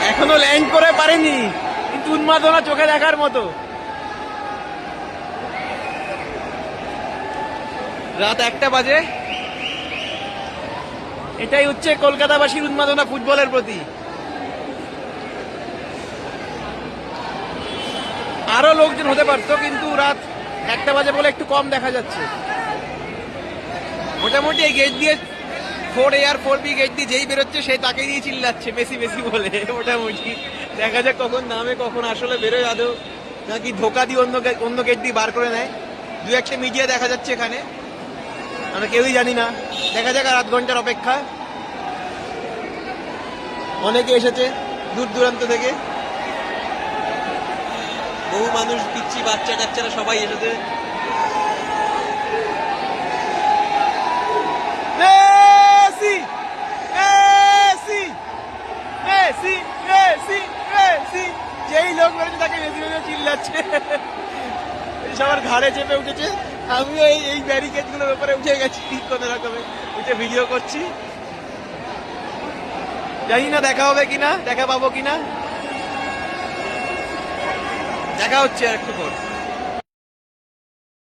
এখনো ল্যান্ড করে পারেনি, কিন্তু উন্মাদনা চোখে দেখার মতো। রাত 1টা বাজে। এটাই হচ্ছে কলকাতাবাসীর উন্মাদনা ফুটবলের প্রতি। আরো লোকজন হতে পারতো, কিন্তু রাত 1টা বাজে বলে একটু কম দেখা যাচ্ছে। মোটামুটি এই গেট দিয়ে 4A আর 4B গেট দিয়ে যেই বেরোচ্ছে সেই তাকে দিয়ে চিল্লাচ্ছে মেসি মেসি বলে। মোটামুটি দেখা যাক কখন নামে, কখন আসলে বেরোয় আদৌ, নাকি ধোকা দিয়ে অন্য গেট দিয়ে বার করে নেয়। দু একটা মিডিয়া দেখা যাচ্ছে এখানে, আমরা কেউই জানি না। দেখা যাক আর 8 ঘন্টার অপেক্ষা। অনেকে এসেছে দূর দূরান্ত থেকে, বহু মানুষ, পিচ্ছি বাচ্চা কাচ্চারা সবাই এসেছে। Messi Messi Messi Messi Messi, যেই লোক বেরোচ্ছে তাকে মেসি মেসি চিল্লাচ্ছে। সবার ঘাড়ে চেপে উঠেছে। আমিও এই ব্যারিকেড গুলোর উপরে উঠে গেছি, কোনো রকমে উঠে ভিডিও করছি। জানি না দেখা হবে কিনা, দেখা পাবো কিনা। দেখা হচ্ছে আর একটু পর।